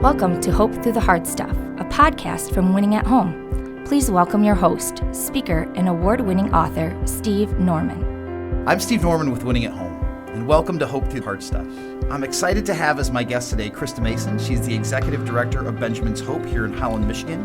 Welcome to Hope Through the Hard Stuff, a podcast from Winning at Home. Please welcome your host, speaker, and award-winning author, Steve Norman. I'm Steve Norman with Winning at Home, and welcome to Hope Through the Hard Stuff. I'm excited to have as my guest today Krista Mason. She's the executive director of Benjamin's Hope here in Holland, Michigan,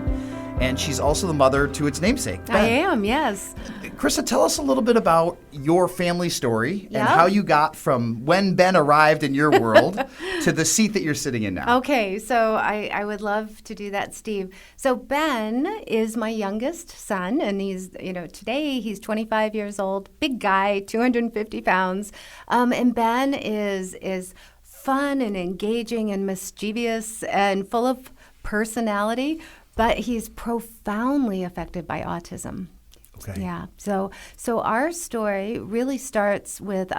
and she's also the mother to its namesake, Ben. I am, yes. Krista, tell us a little bit about your family story and how you got from when Ben arrived in your world to the seat that you're sitting in now. Okay, so I would love to do that, Steve. So Ben is my youngest son, and he's, today he's 25 years old, big guy, 250 pounds. And Ben is fun and engaging and mischievous and full of personality, but he's profoundly affected by autism. Okay. Yeah. So our story really starts with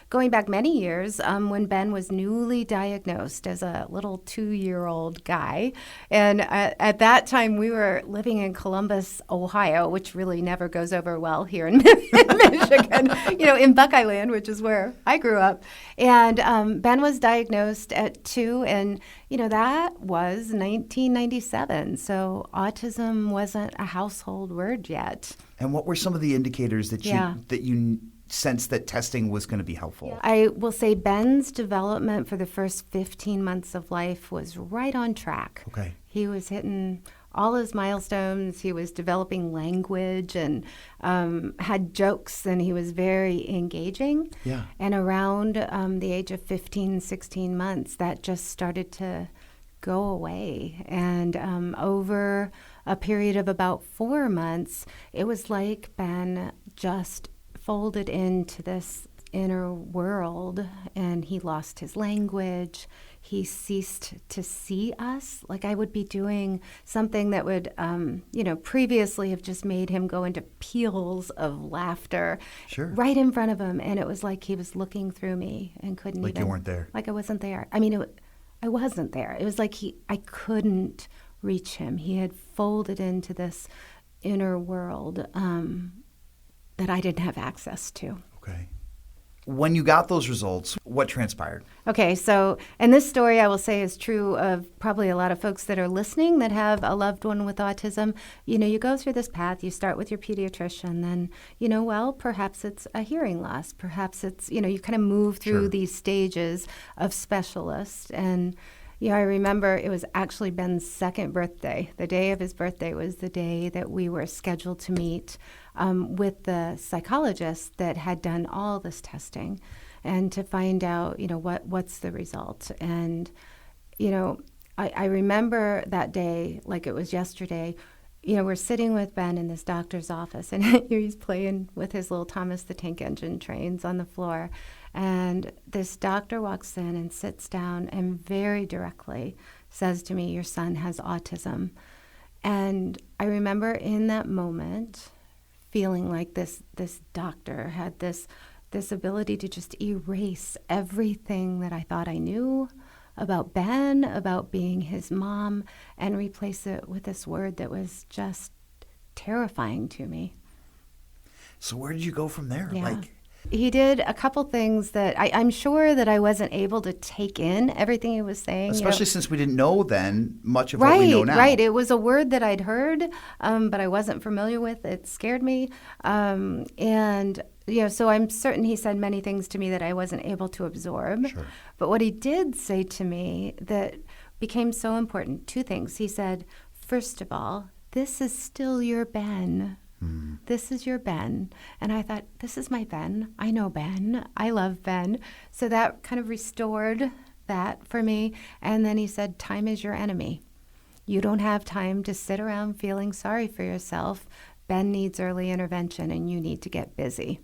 going back many years when Ben was newly diagnosed as a little 2-year-old guy. And at that time, we were living in Columbus, Ohio, which really never goes over well here in Michigan, in Buckeye Land, which is where I grew up. And Ben was diagnosed at 2, and that was 1997. So autism wasn't a household word yet. And what were some of the indicators that you sensed that testing was going to be helpful? Yeah. I will say Ben's development for the first 15 months of life was right on track. Okay. He was hitting all his milestones. He was developing language and had jokes, and he was very engaging. Yeah. And around the age of 15, 16 months, that just started to go away. And over a period of about 4 months, it was like Ben just folded into this inner world, and he lost his language. He ceased to see us. Like I would be doing something that would, previously have just made him go into peals of laughter right in front of him. And it was like he was looking through me and couldn't Like you weren't there. Like I wasn't there. I mean, I wasn't there. It was like I couldn't reach him. He had folded into this inner world that I didn't have access to. Okay. When you got those results, what transpired? Okay, so, and this story I will say is true of probably a lot of folks that are listening that have a loved one with autism. You go through this path, you start with your pediatrician, then, perhaps it's a hearing loss. Perhaps it's, you kind of move through these stages of specialists. And, I remember it was actually Ben's second birthday. The day of his birthday was the day that we were scheduled to meet with the psychologist that had done all this testing and to find out, what's the result. And, I remember that day like it was yesterday. We're sitting with Ben in this doctor's office, and he's playing with his little Thomas the Tank Engine trains on the floor. And this doctor walks in and sits down and very directly says to me, "Your son has autism." And I remember in that moment feeling like this doctor had this ability to just erase everything that I thought I knew about Ben, about being his mom, and replace it with this word that was just terrifying to me. So where did you go from there? Yeah. He did a couple things that I'm sure that I wasn't able to take in everything he was saying. Especially since we didn't know then much of what we know now. Right. It was a word that I'd heard, but I wasn't familiar with. It scared me. So I'm certain he said many things to me that I wasn't able to absorb. Sure. But what he did say to me that became so important, 2 things. He said, first of all, this is still your Ben. This is your Ben. And I thought, this is my Ben. I know Ben. I love Ben. So that kind of restored that for me. And then he said, time is your enemy. You don't have time to sit around feeling sorry for yourself. Ben needs early intervention, and you need to get busy.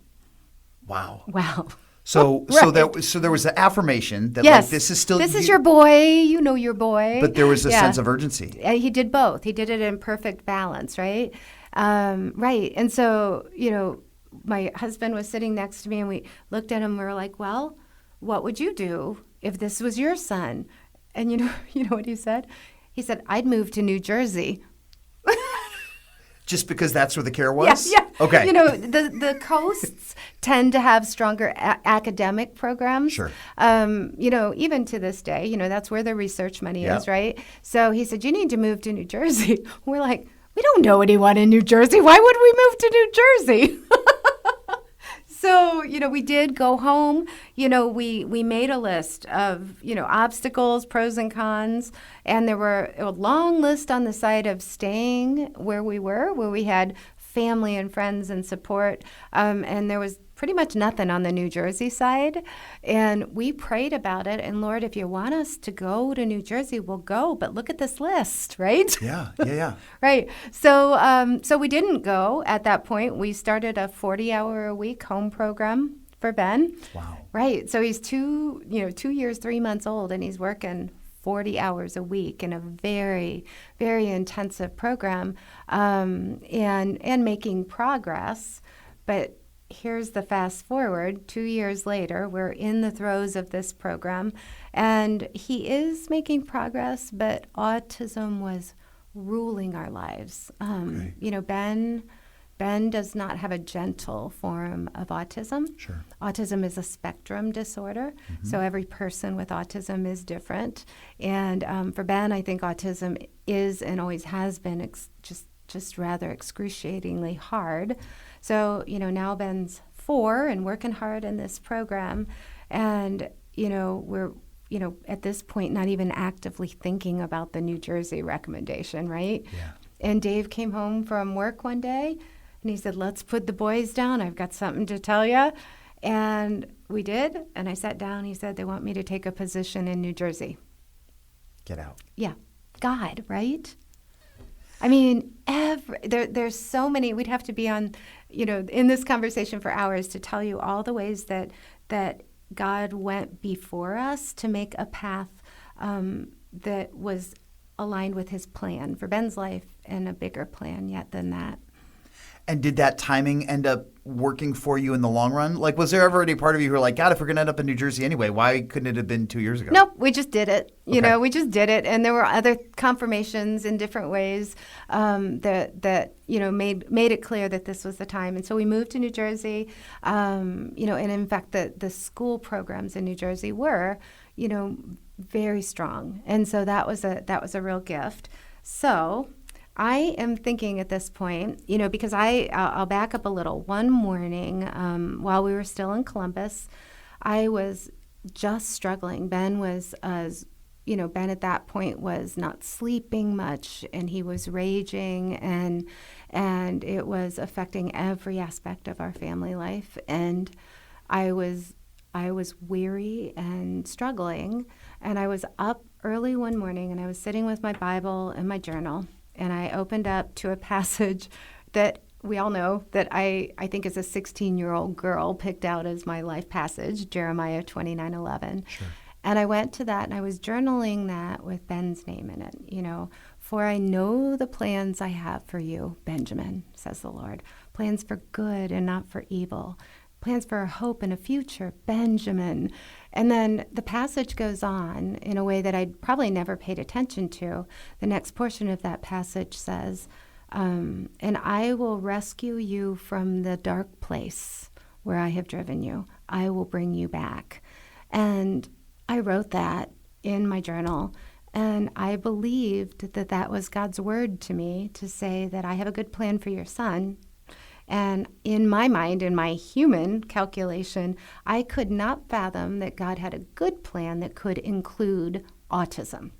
Wow. So there was the affirmation that this is still this is your boy. You know your boy. But there was a sense of urgency. He did both. He did it in perfect balance, right? Right. And so, my husband was sitting next to me, and we looked at him. And we were like, well, what would you do if this was your son? And you know what he said? He said, I'd move to New Jersey. Just because that's where the care was? Yeah. Okay. You know, the coasts tend to have stronger academic programs. Sure. You know, even to this day, you know, that's where the research money is, right? So he said, you need to move to New Jersey. We're like, we don't know anyone in New Jersey. Why would we move to New Jersey? So, you know, we did go home. You know, we made a list of, you know, obstacles, pros and cons. And there were a long list on the side of staying where we were, where we had family and friends and support. And there was pretty much nothing on the New Jersey side. And we prayed about it. And Lord, if you want us to go to New Jersey, we'll go. But look at this list, right? Yeah. Right. So so we didn't go at that point. We started a 40-hour-a-week home program for Ben. Wow. Right. So he's 2 years, 3 months old, and he's working 40 hours a week in a very, very intensive program, and making progress. But here's the fast forward. 2 years later, we're in the throes of this program, and he is making progress, but autism was ruling our lives. Okay. You know, Ben does not have a gentle form of autism. Sure. Autism is a spectrum disorder, so every person with autism is different. And for Ben, I think autism is and always has been just rather excruciatingly hard. So, you know, now Ben's 4 and working hard in this program. And, you know, we're, you know, at this point, not even actively thinking about the New Jersey recommendation, right? Yeah. And Dave came home from work one day and he said, let's put the boys down. I've got something to tell you. And we did. And I sat down. He said, they want me to take a position in New Jersey. Get out. Yeah. God, right? I mean, there's so many. We'd have to be on, you know, in this conversation for hours to tell you all the ways that God went before us to make a path that was aligned with his plan for Ben's life and a bigger plan yet than that. And did that timing end up working for you in the long run? Like, was there ever any part of you who were like, God, if we're going to end up in New Jersey anyway, why couldn't it have been 2 years ago? Nope, we just did it. You Okay. know, we just did it. And there were other confirmations in different ways that you know, made it clear that this was the time. And so we moved to New Jersey, you know, and in fact, the school programs in New Jersey were, you know, very strong. And so that was a real gift. So I am thinking at this point, you know, because I'll back up a little. One morning, while we were still in Columbus, I was just struggling. Ben at that point was not sleeping much, and he was raging, and it was affecting every aspect of our family life. And I was weary and struggling, and I was up early one morning, and I was sitting with my Bible and my journal. And I opened up to a passage that we all know that I think as a 16-year-old girl picked out as my life passage, Jeremiah 29:11. Sure. And I went to that and I was journaling that with Ben's name in it. You know, for I know the plans I have for you, Benjamin, says the Lord. Plans for good and not for evil. Plans for a hope and a future, Benjamin. And then the passage goes on in a way that I'd probably never paid attention to. The next portion of that passage says, and I will rescue you from the dark place where I have driven you. I will bring you back. And I wrote that in my journal, and I believed that that was God's word to me to say that I have a good plan for your son. And in my mind, in my human calculation, I could not fathom that God had a good plan that could include autism,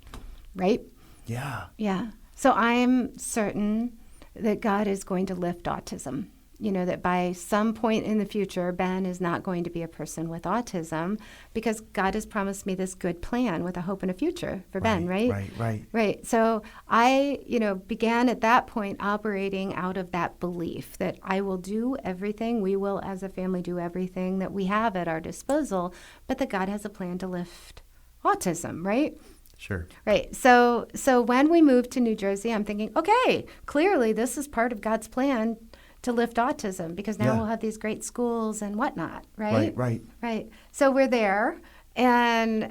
right? Yeah. Yeah. So I'm certain that God is going to lift autism. You know, that by some point in the future, Ben is not going to be a person with autism because God has promised me this good plan with a hope and a future for Ben, right? Right. So I, you know, began at that point operating out of that belief that I will do everything, we will as a family do everything that we have at our disposal, but that God has a plan to lift autism, right? Sure. Right. So when we moved to New Jersey, I'm thinking, okay, clearly this is part of God's plan to lift autism because now we'll have these great schools and whatnot, right? Right. So we're there, and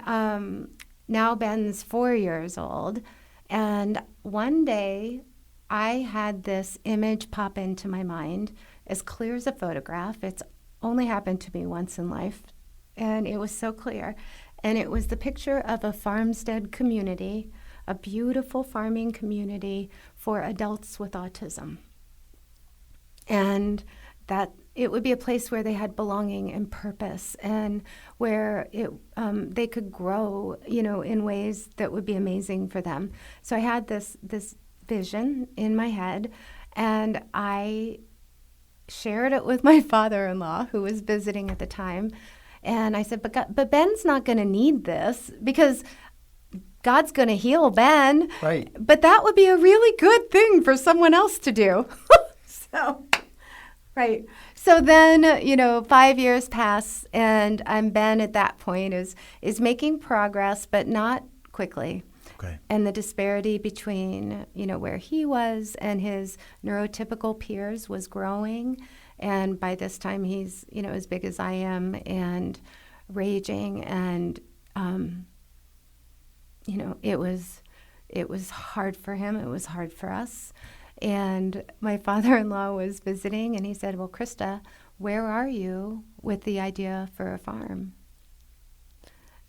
now Ben's 4 years old, and one day I had this image pop into my mind as clear as a photograph. It's only happened to me once in life, and it was so clear. And it was the picture of a farmstead community, a beautiful farming community for adults with autism. And that it would be a place where they had belonging and purpose, and where they could grow, in ways that would be amazing for them. So I had this vision in my head, and I shared it with my father-in-law, who was visiting at the time. And I said, but Ben's not going to need this, because God's going to heal Ben. Right. But that would be a really good thing for someone else to do. Right. So then, 5 years pass, and Ben at that point is making progress, but not quickly. Okay. And the disparity between, where he was and his neurotypical peers was growing. And by this time, he's, as big as I am and raging. And, it was hard for him. It was hard for us. And my father-in-law was visiting, and he said, well, Krista, where are you with the idea for a farm?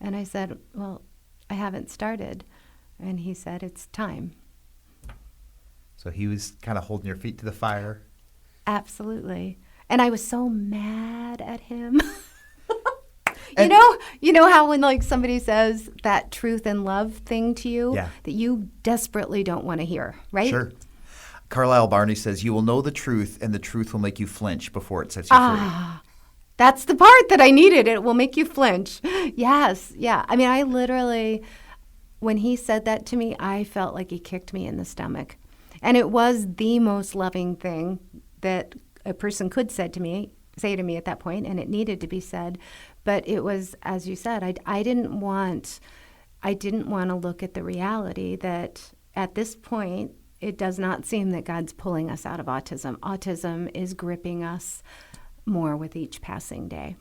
And I said, well, I haven't started. And he said, it's time. So he was kind of holding your feet to the fire. Absolutely. And I was so mad at him. You know how when somebody says that truth and love thing to you, yeah, that you desperately don't want to hear, right? Sure. Carlisle Barney says, you will know the truth, and the truth will make you flinch before it sets you free. That's the part that I needed. It will make you flinch. Yes. Yeah. I mean, I literally, when he said that to me, I felt like he kicked me in the stomach. And it was the most loving thing that a person could say to me at that point, and it needed to be said. But it was, as you said, I didn't want to look at the reality that at this point, it does not seem that God's pulling us out of autism. Autism is gripping us more with each passing day.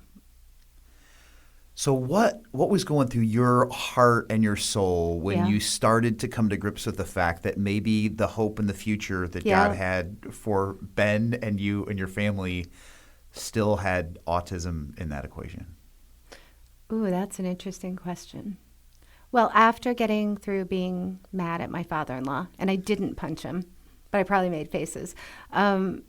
So what was going through your heart and your soul when you started to come to grips with the fact that maybe the hope in the future that God had for Ben and you and your family still had autism in that equation? Ooh, that's an interesting question. Well, after getting through being mad at my father-in-law, and I didn't punch him, but I probably made faces. I'm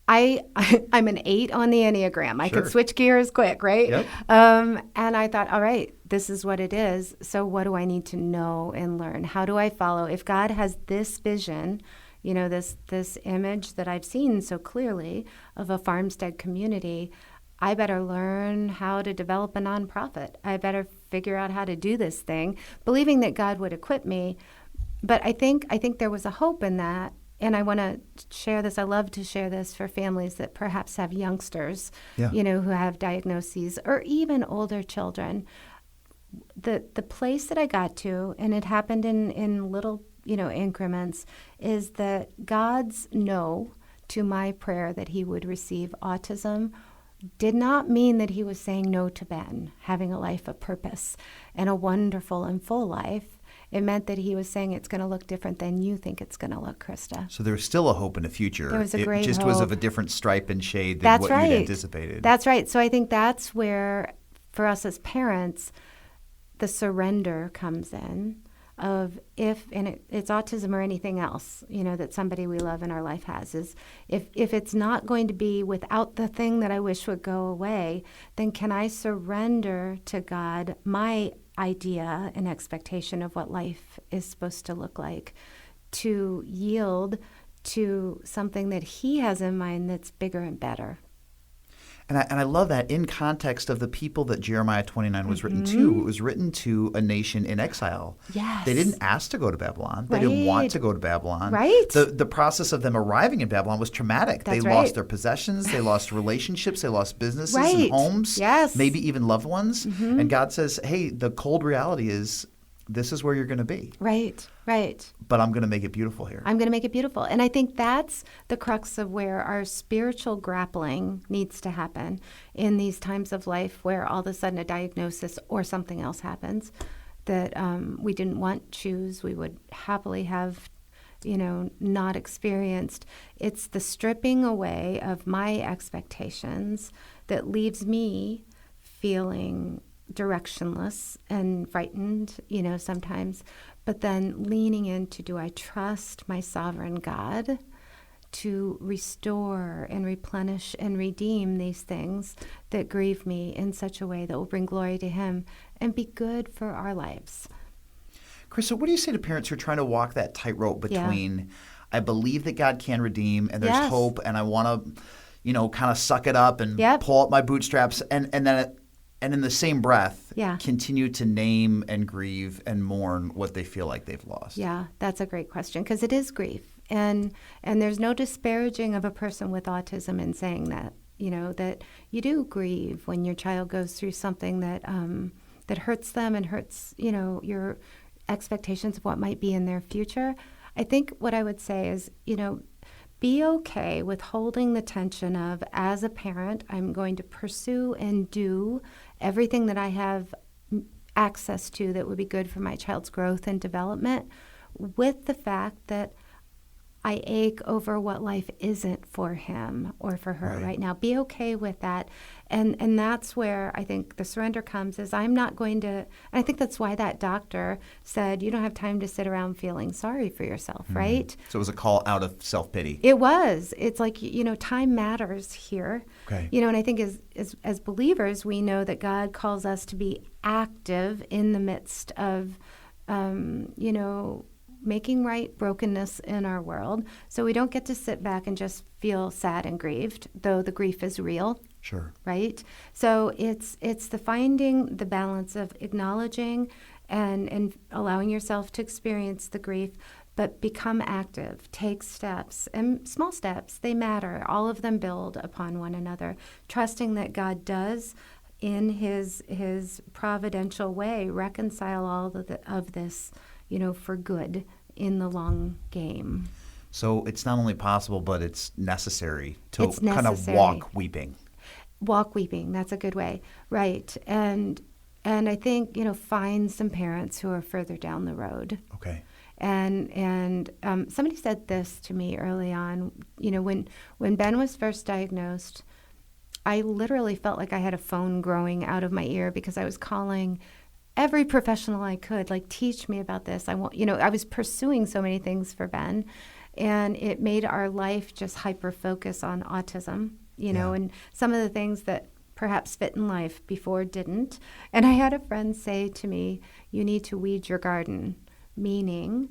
an 8 on the Enneagram. I could switch gears quick, right? Yep. And I thought, all right, this is what it is. So what do I need to know and learn? How do I follow? If God has this vision, this image that I've seen so clearly of a farmstead community, I better learn how to develop a nonprofit. I better figure out how to do this thing, believing that God would equip me. But I think there was a hope in that. And I want to share this. I love to share this for families that perhaps have youngsters, who have diagnoses, or even older children. The place that I got to, and it happened in little, increments, is that God's no to my prayer that he would receive autism did not mean that he was saying no to Ben having a life of purpose and a wonderful and full life. It meant that he was saying it's going to look different than you think it's going to look, Krista. So there was still a hope in the future. There was a great hope. It just was of a different stripe and shade than what you'd anticipated. That's right. So I think that's where, for us as parents, the surrender comes in of it's autism or anything else, that somebody we love in our life has, is if it's not going to be without the thing that I wish would go away, then can I surrender to God my idea and expectation of what life is supposed to look like, to yield to something that he has in mind that's bigger and better. And I love that in context of the people that Jeremiah 29 was written to. It was written to a nation in exile. Yes. They didn't ask to go to Babylon. They didn't want to go to Babylon. Right. The process of them arriving in Babylon was traumatic. That's they right. lost their possessions. They lost relationships. They lost businesses Right. and homes. Yes. Maybe even loved ones. And God says, hey, the cold reality is this is where you're going to be. Right. But I'm going to make it beautiful here. I'm going to make it beautiful. And I think that's the crux of where our spiritual grappling needs to happen in these times of life where all of a sudden a diagnosis or something else happens that we didn't want choose. We would happily have not experienced. It's the stripping away of my expectations that leaves me feeling directionless and frightened, sometimes, but then leaning into, do I trust my sovereign God to restore and replenish and redeem these things that grieve me in such a way that will bring glory to Him and be good for our lives. Krista, what do you say to parents who are trying to walk that tightrope between, I believe that God can redeem and there's hope and I want to, kind of suck it up and pull up my bootstraps and then in the same breath, continue to name and grieve and mourn what they feel like they've lost? Yeah, that's a great question because it is grief. And there's no disparaging of a person with autism in saying that, that you do grieve when your child goes through something that that hurts them and hurts, your expectations of what might be in their future. I think what I would say is, be okay with holding the tension of, as a parent, I'm going to pursue and do everything that I have access to that would be good for my child's growth and development, with the fact that I ache over what life isn't for him or for her right now. Be okay with that. And that's where I think the surrender comes, is I'm not going to, and I think that's why that doctor said, you don't have time to sit around feeling sorry for yourself, right? So it was a call out of self-pity. It was. It's like, time matters here. Okay. And I think as believers, we know that God calls us to be active in the midst of, making right brokenness in our world. So we don't get to sit back and just feel sad and grieved, though the grief is real. Sure. Right? So it's the finding the balance of acknowledging and allowing yourself to experience the grief, but become active, take steps, and small steps, they matter. All of them build upon one another, trusting that God does, in his providential way, reconcile all of this, for good in the long game. So it's not only possible, but it's necessary to kind of walk weeping. Walk weeping, that's a good way, right? And I think, find some parents who are further down the road. Okay. And somebody said this to me early on, when Ben was first diagnosed, I literally felt like I had a phone growing out of my ear because I was calling every professional I could, like, teach me about this. I was pursuing so many things for Ben, and it made our life just hyper-focus on autism, and some of the things that perhaps fit in life before didn't. And I had a friend say to me, you need to weed your garden, meaning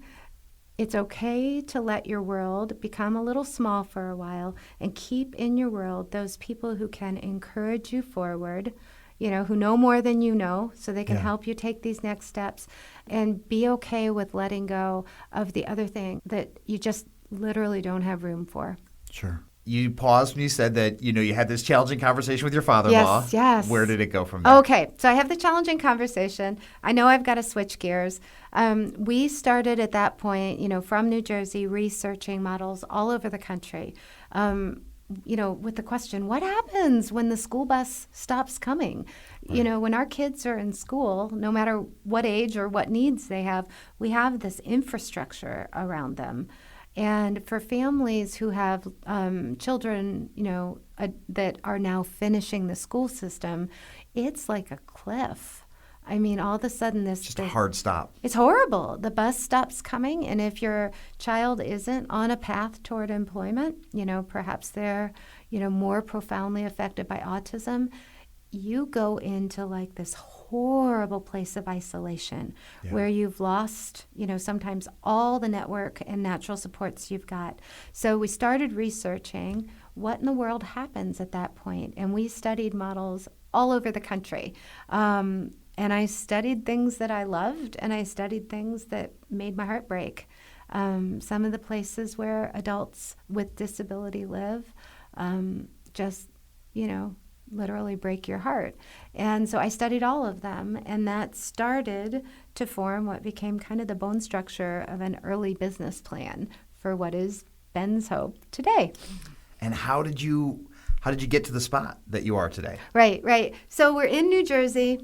it's okay to let your world become a little small for a while and keep in your world those people who can encourage you forward, who know more than you know, so they can help you take these next steps, and be okay with letting go of the other thing that you just literally don't have room for. Sure. You paused when you said that, you had this challenging conversation with your father-in-law. Yes. Where did it go from there? Okay, so I have the challenging conversation. I know I've got to switch gears. We started at that point, from New Jersey, researching models all over the country. With the question, what happens when the school bus stops coming? Right. When our kids are in school, no matter what age or what needs they have, we have this infrastructure around them. And for families who have children, that are now finishing the school system, it's like a cliff. I mean, all of a sudden Just a hard stop. It's horrible. The bus stops coming, and if your child isn't on a path toward employment, perhaps they're, more profoundly affected by autism, you go into like this horrible place of isolation where you've lost, sometimes all the network and natural supports you've got. So we started researching what in the world happens at that point, and we studied models all over the country. And I studied things that I loved, and I studied things that made my heart break. Some of the places where adults with disability live just, literally break your heart. And so I studied all of them, and that started to form what became kind of the bone structure of an early business plan for what is Ben's Hope today. And how did you get to the spot that you are today? Right. So we're in New Jersey.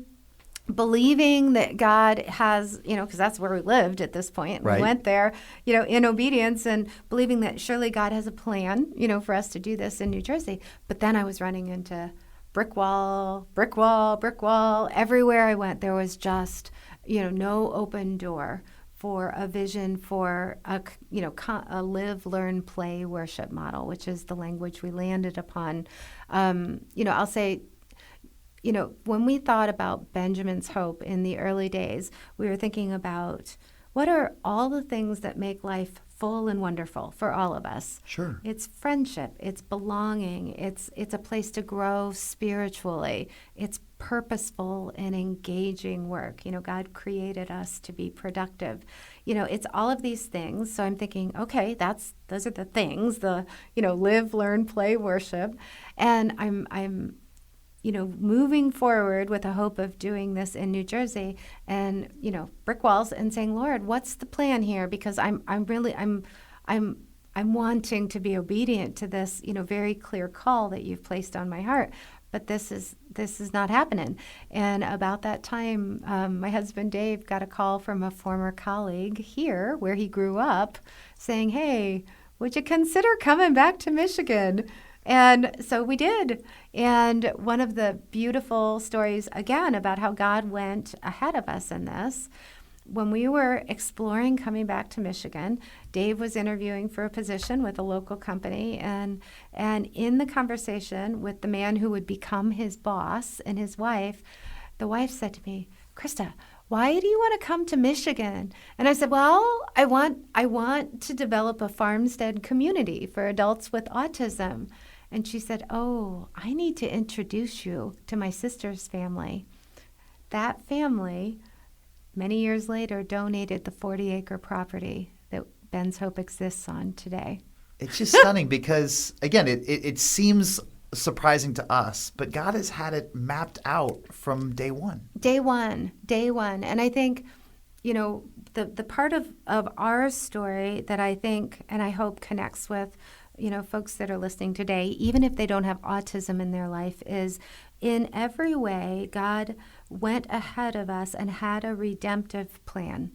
believing that God has, because that's where we lived at this point. Right. We went there, in obedience and believing that surely God has a plan, for us to do this in New Jersey. But then I was running into brick wall, brick wall, brick wall. Everywhere I went, there was just, no open door for a vision for a live, learn, play worship model, which is the language we landed upon. I'll say, when we thought about Benjamin's Hope in the early days, we were thinking about what are all the things that make life full and wonderful for all of us. Sure. It's friendship, it's belonging, it's a place to grow spiritually, it's purposeful and engaging work. God created us to be productive. It's all of these things. So I'm thinking, okay, those are the things, live, learn, play, worship. And I'm moving forward with the hope of doing this in New Jersey and, brick walls and saying, Lord, what's the plan here? Because I'm wanting to be obedient to this, very clear call that you've placed on my heart. But this is not happening. And about that time, my husband Dave got a call from a former colleague here where he grew up saying, hey, would you consider coming back to Michigan? And so we did. And one of the beautiful stories, again, about how God went ahead of us in this, when we were exploring coming back to Michigan, Dave was interviewing for a position with a local company. And in the conversation with the man who would become his boss and his wife, the wife said to me, Krista, why do you want to come to Michigan? And I said, well, I want to develop a farmstead community for adults with autism. And she said, oh, I need to introduce you to my sister's family. That family, many years later, donated the 40-acre property that Ben's Hope exists on today. It's just stunning because, again, it seems surprising to us, but God has had it mapped out from day one. Day one. And I think, the part of our story that I think and I hope connects with folks that are listening today, even if they don't have autism in their life, is in every way, God went ahead of us and had a redemptive plan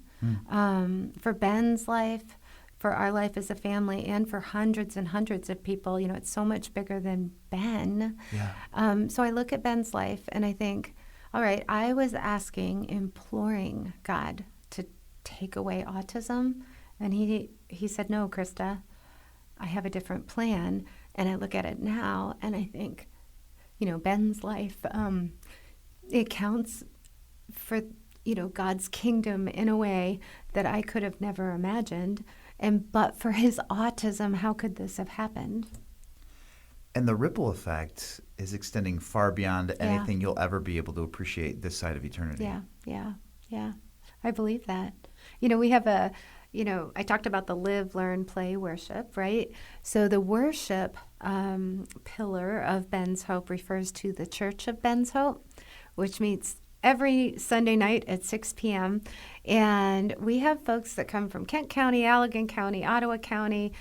for Ben's life, for our life as a family, and for hundreds and hundreds of people. It's so much bigger than Ben. Yeah. So I look at Ben's life and I think, all right, I was imploring God to take away autism. And he said, no, Krista, I have a different plan. And I look at it now and I think, Ben's life, it counts for, God's kingdom in a way that I could have never imagined. But for his autism, how could this have happened? And the ripple effect is extending far beyond anything you'll ever be able to appreciate this side of eternity. Yeah. I believe that. We have I talked about the live, learn, play worship, right? So the worship pillar of Ben's Hope refers to the Church of Ben's Hope, which meets every Sunday night at 6 p.m. And we have folks that come from Kent County, Allegan County, Ottawa County,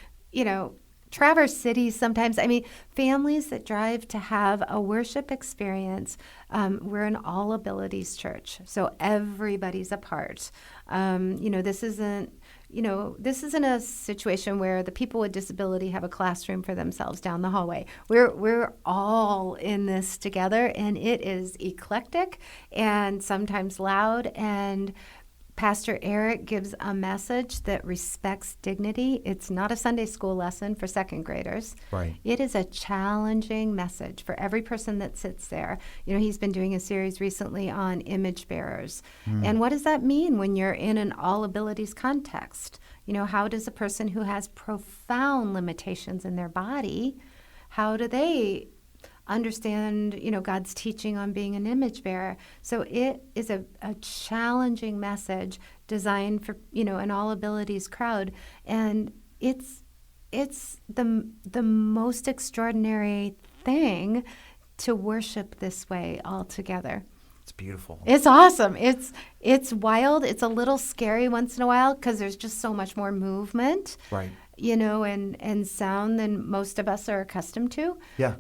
Traverse City sometimes. I mean, families that drive to have a worship experience. We're an all abilities church, so everybody's a part. This isn't a situation where the people with disability have a classroom for themselves down the hallway. We're all in this together, and it is eclectic and sometimes loud. And Pastor Eric gives a message that respects dignity. It's not a Sunday school lesson for second graders. Right. It is a challenging message for every person that sits there. He's been doing a series recently on image bearers. And what does that mean when you're in an all abilities context? How does a person who has profound limitations in their body, how do they understand, God's teaching on being an image bearer? So it is a challenging message designed for, an all abilities crowd. And it's the most extraordinary thing to worship this way all together. It's beautiful. It's awesome. It's wild. It's a little scary once in a while because there's just so much more movement. Right. And sound than most of us are accustomed to. Yeah.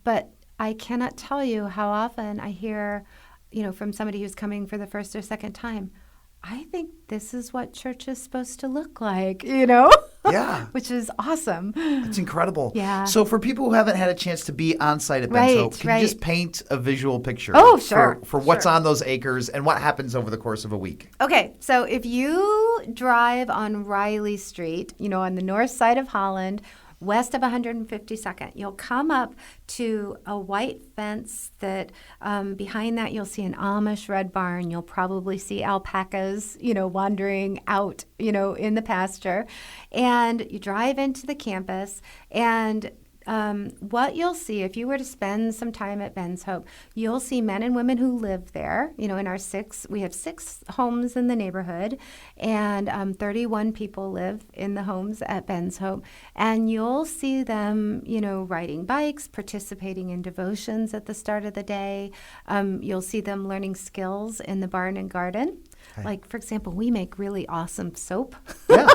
But I cannot tell you how often I hear from somebody who's coming for the first or second time, I think this is what church is supposed to look like, Yeah. which is awesome. It's incredible. Yeah. So for people who haven't had a chance to be on site at Ben's Hope, can you just paint a visual picture for what's on those acres and what happens over the course of a week? Okay, so if you drive on Riley Street, on the north side of Holland, west of 152nd, you'll come up to a white fence that behind that you'll see an Amish red barn. You'll probably see alpacas, wandering out, in the pasture. And you drive into the campus, and what you'll see if you were to spend some time at Ben's Hope, you'll see men and women who live there. In we have 6 homes in the neighborhood, and 31 people live in the homes at Ben's Hope. And you'll see them, riding bikes, participating in devotions at the start of the day. You'll see them learning skills in the barn and garden. Okay. Like, for example, we make really awesome soap. Yeah.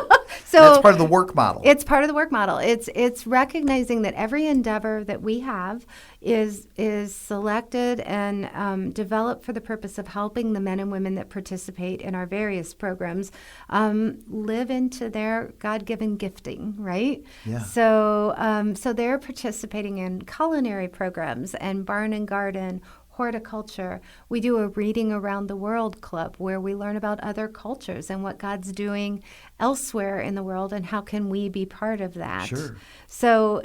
So that's part of the work model. It's part of the work model. It's recognizing that every endeavor that we have is selected and developed for the purpose of helping the men and women that participate in our various programs live into their God-given gifting, right? Yeah. So they're participating in culinary programs and barn and garden, horticulture. We do a Reading Around the World club where we learn about other cultures and what God's doing elsewhere in the world and how can we be part of that. Sure. So,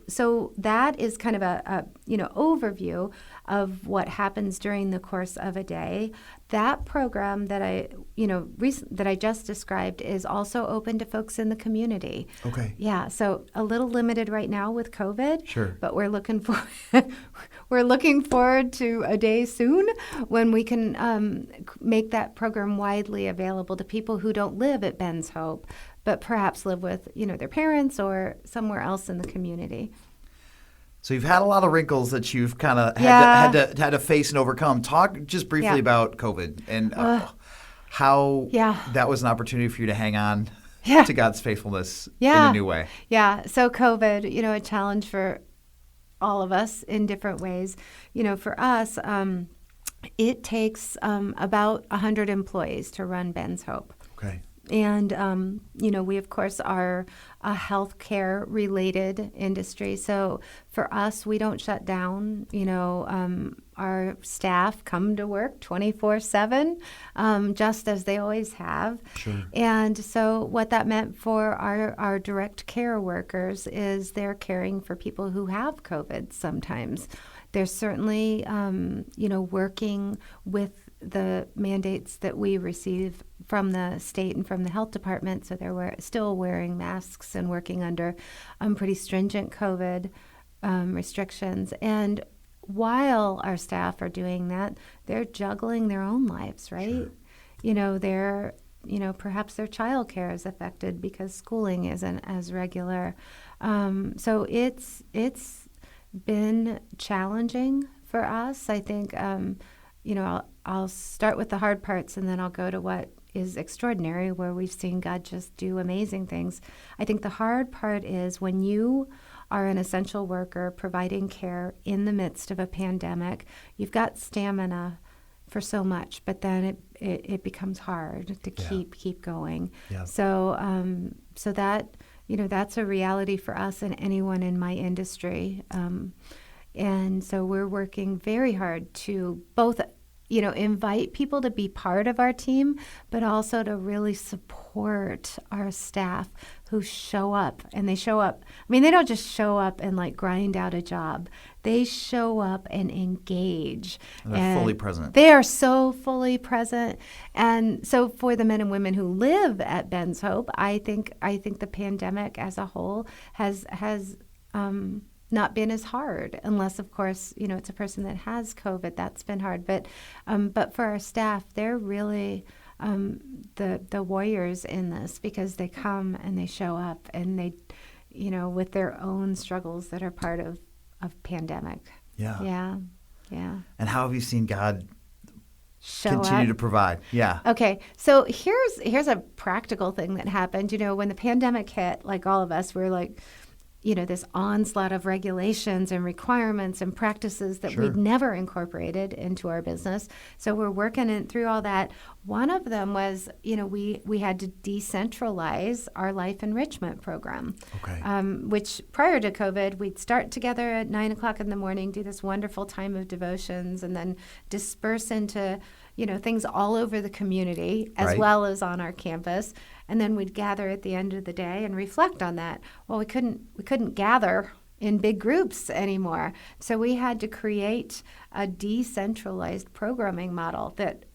so that is kind of a overview of what happens during the course of a day. That program that I just described is also open to folks in the community. Okay. Yeah, so a little limited right now with COVID. Sure. But we're looking forward to a day soon when we can make that program widely available to people who don't live at Ben's Hope, but perhaps live with their parents or somewhere else in the community. So you've had a lot of wrinkles that you've kind of had to face and overcome. Talk just briefly about COVID and how that was an opportunity for you to hang on to God's faithfulness in a new way. Yeah. So COVID, a challenge for all of us in different ways. For us, it takes about 100 employees to run Ben's Hope. Okay. And, we, of course, are a healthcare related industry. So for us, we don't shut down. Our staff come to work 24/7, just as they always have. Sure. And so what that meant for our direct care workers is they're caring for people who have COVID sometimes. They're certainly, working with the mandates that we receive from the state and from the health department. So they're still wearing masks and working under pretty stringent COVID restrictions. And while our staff are doing that, they're juggling their own lives, right? Sure. Perhaps their childcare is affected because schooling isn't as regular. So it's been challenging for us. I think, I'll start with the hard parts and then I'll go to what is extraordinary, where we've seen God just do amazing things. I think the hard part is when you are an essential worker providing care in the midst of a pandemic, you've got stamina for so much, but then it becomes hard to keep going. Yeah. So that, that's a reality for us and anyone in my industry. And so we're working very hard to both invite people to be part of our team, but also to really support our staff who show up. And they show up. They don't just show up and grind out a job. They show up and engage. And they're fully present. They are so fully present. And so for the men and women who live at Ben's Hope, I think the pandemic as a whole has not been as hard, unless, of course, it's a person that has COVID. That's been hard. But for our staff, they're really the warriors in this, because they come and they show up and they, with their own struggles that are part of pandemic. Yeah. Yeah. Yeah. And how have you seen God continue to provide? Yeah. Okay. So here's a practical thing that happened. When the pandemic hit, like all of us, we're like, this onslaught of regulations and requirements and practices that Sure. we'd never incorporated into our business. So we're working through all that. One of them was, we had to decentralize our life enrichment program, Okay. which prior to COVID, we'd start together at 9 o'clock in the morning, do this wonderful time of devotions, and then disperse into things all over the community as Right. well as on our campus. And then we'd gather at the end of the day and reflect on that. Well, we couldn't gather in big groups anymore. So we had to create a decentralized programming model that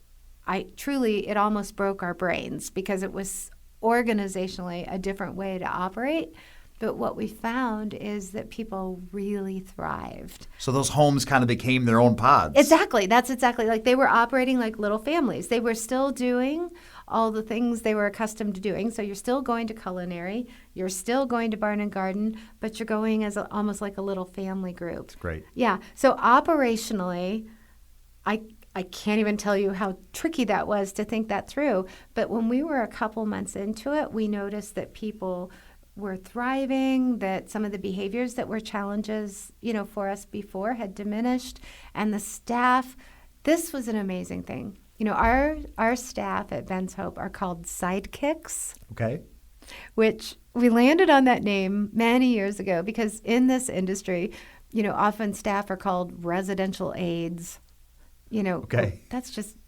it almost broke our brains because it was organizationally a different way to operate. But what we found is that people really thrived. So those homes kind of became their own pods. Exactly. That's exactly. Like they were operating like little families. They were still doing all the things they were accustomed to doing. So you're still going to culinary, you're still going to barn and garden, but you're going as almost like a little family group. That's great. Yeah. So operationally, I can't even tell you how tricky that was to think that through. But when we were a couple months into it, we noticed that people were thriving, that some of the behaviors that were challenges, for us before had diminished. And the staff, this was an amazing thing. Our staff at Ben's Hope are called sidekicks. Okay. Which we landed on that name many years ago because in this industry, often staff are called residential aides. Okay. That's just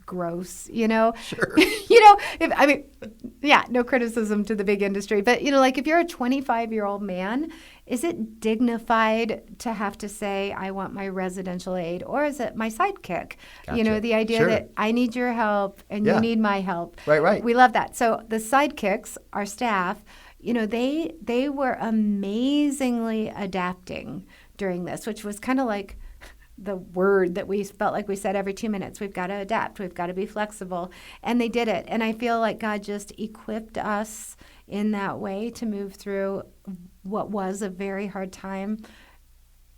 gross, Sure. no criticism to the big industry, but like if you're a 25-year-old man, is it dignified to have to say, I want my residential aide, or is it my sidekick? Gotcha. The idea Sure. that I need your help and Yeah. you need my help. Right. We love that. So the sidekicks, our staff, they were amazingly adapting during this, which was kind of like the word that we felt like we said every 2 minutes. We've got to adapt. We've got to be flexible. And they did it. And I feel like God just equipped us in that way to move through what was a very hard time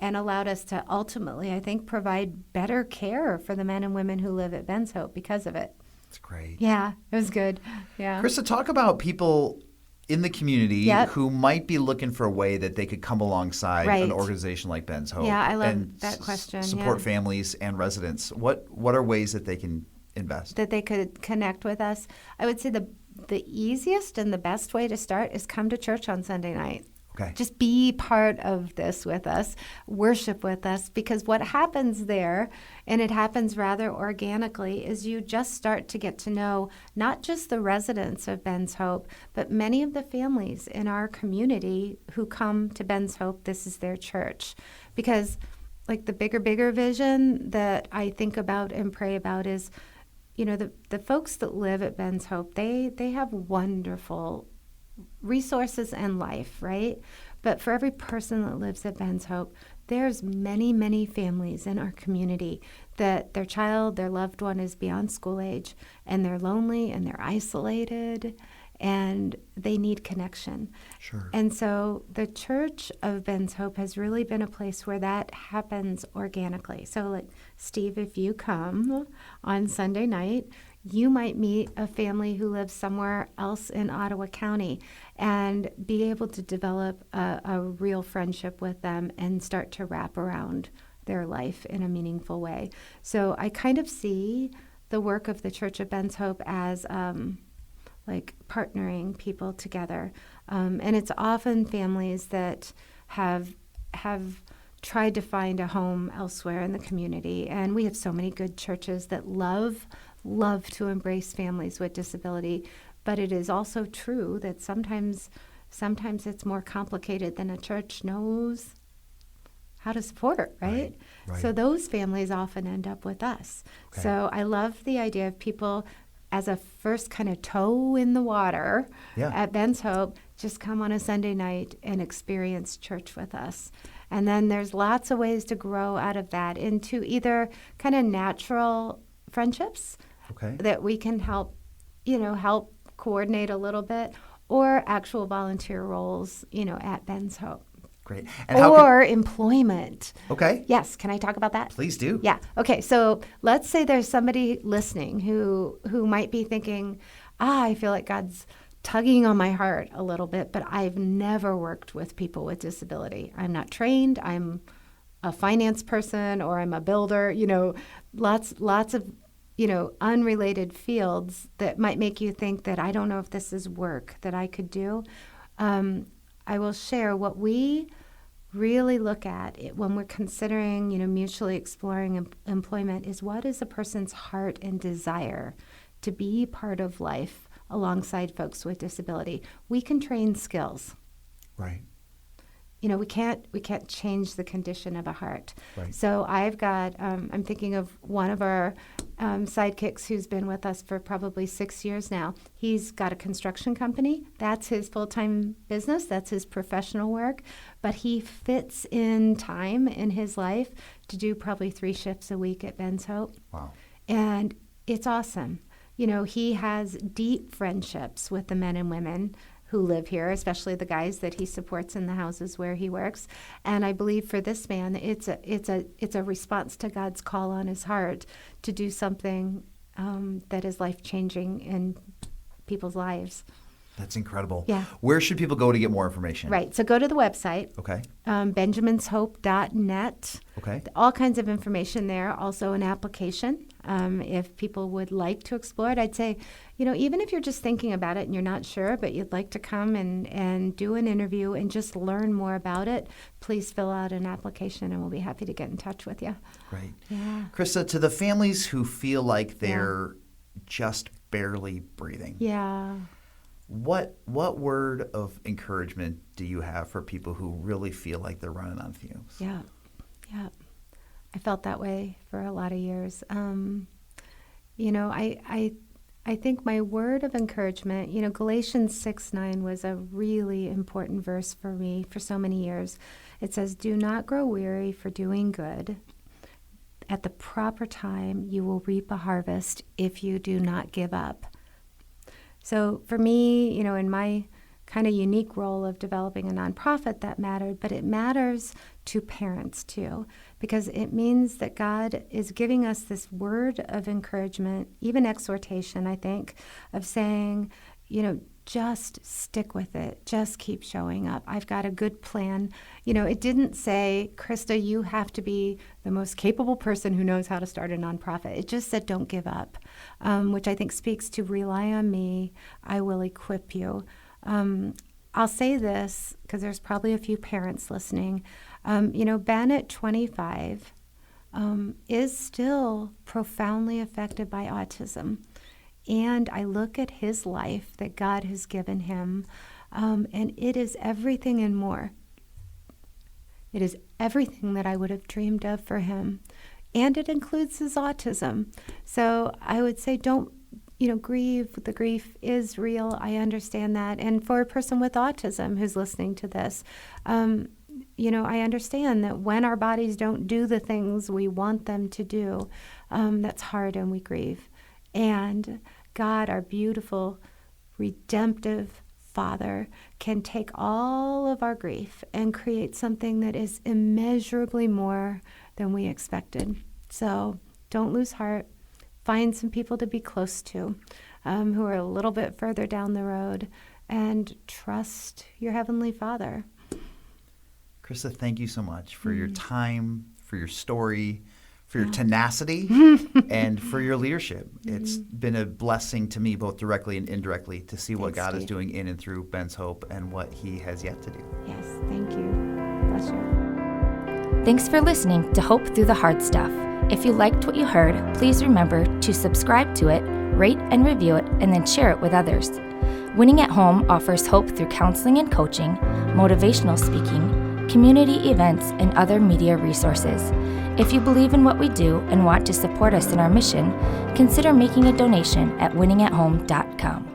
and allowed us to ultimately, I think, provide better care for the men and women who live at Ben's Hope because of it. That's great. Yeah, it was good. Yeah. Krista, talk about people in the community Yep. who might be looking for a way that they could come alongside Right. an organization like Ben's Hope. Yeah, I love and that question, Support yeah. families and residents. What are ways that they can invest? That they could connect with us. I would say the easiest and the best way to start is come to church on Sunday night. Okay. Just be part of this with us, worship with us, because what happens there, and it happens rather organically, is you just start to get to know not just the residents of Ben's Hope, but many of the families in our community who come to Ben's Hope. This is their church. Because like the bigger vision that I think about and pray about is, the folks that live at Ben's Hope, they have wonderful resources and life, right? But for every person that lives at Ben's Hope, there's many families in our community that their child, their loved one is beyond school age, and they're lonely and they're isolated and they need connection. Sure. And so the Church of Ben's Hope has really been a place where that happens organically. So like, Steve, if you come on Sunday night, you might meet a family who lives somewhere else in Ottawa County and be able to develop a real friendship with them and start to wrap around their life in a meaningful way. So I kind of see the work of the Church of Ben's Hope as like partnering people together. And it's often families that have tried to find a home elsewhere in the community. And we have so many good churches that love to embrace families with disability, but it is also true that sometimes it's more complicated than a church knows how to support, right? Right. So those families often end up with us. Okay. So I love the idea of people as a first kind of toe in the water at Ben's Hope, just come on a Sunday night and experience church with us. And then there's lots of ways to grow out of that into either kind of natural friendships that we can help coordinate a little bit, or actual volunteer roles, at Ben's Hope. Great. And employment. Okay. Yes. Can I talk about that? Please do. Yeah. Okay. So let's say there's somebody listening who might be thinking, I feel like God's tugging on my heart a little bit, but I've never worked with people with disability. I'm not trained. I'm a finance person, or I'm a builder, lots of, unrelated fields that might make you think that I don't know if this is work that I could do. I will share what we really look at when we're considering, mutually exploring employment is what is a person's heart and desire to be part of life alongside folks with disability. We can train skills. Right. We can't change the condition of a heart. Right. So I've got, I'm thinking of one of our sidekicks who's been with us for probably 6 years now. He's got a construction company. That's his full-time business. That's his professional work. But he fits in time in his life to do probably 3 shifts a week at Ben's Hope. Wow. And it's awesome. He has deep friendships with the men and women who live here, especially the guys that he supports in the houses where he works. And I believe for this man, it's a response to God's call on his heart to do something that is life-changing in people's lives. That's incredible. Yeah. Where should people go to get more information? Right. So go to the website. Okay. benjaminshope.net. Okay. All kinds of information there. Also an application. If people would like to explore it, I'd say, even if you're just thinking about it and you're not sure, but you'd like to come and do an interview and just learn more about it, please fill out an application and we'll be happy to get in touch with you. Great. Yeah. Krista, to the families who feel like they're just barely breathing. Yeah. What word of encouragement do you have for people who really feel like they're running on fumes? Yeah. I felt that way for a lot of years. I think my word of encouragement, Galatians 6:9 was a really important verse for me for so many years. It says, "Do not grow weary for doing good. At the proper time, you will reap a harvest if you do not give up." So for me, in my kind of unique role of developing a nonprofit, that mattered, but it matters to parents too, because it means that God is giving us this word of encouragement, even exhortation, I think, of saying, just stick with it. Just keep showing up. I've got a good plan. It didn't say, Krista, you have to be the most capable person who knows how to start a nonprofit. It just said, don't give up, which I think speaks to rely on me. I will equip you. I'll say this because there's probably a few parents listening. Ben at 25 is still profoundly affected by autism. And I look at his life that God has given him, and it is everything and more. It is everything that I would have dreamed of for him. And it includes his autism. So I would say don't, grieve. The grief is real. I understand that. And for a person with autism who's listening to this, I understand that when our bodies don't do the things we want them to do, that's hard and we grieve. And God, our beautiful, redemptive Father, can take all of our grief and create something that is immeasurably more than we expected. So don't lose heart. Find some people to be close to who are a little bit further down the road, and trust your Heavenly Father. Krista, thank you so much for your time, for your story, for your tenacity, and for your leadership. It's been a blessing to me, both directly and indirectly, to see what God is doing in and through Ben's Hope and what he has yet to do. Yes, thank you. Bless you. Thanks for listening to Hope Through the Hard Stuff. If you liked what you heard, please remember to subscribe to it, rate and review it, and then share it with others. Winning at Home offers hope through counseling and coaching, motivational speaking, community events, and other media resources. If you believe in what we do and want to support us in our mission, consider making a donation at winningathome.com.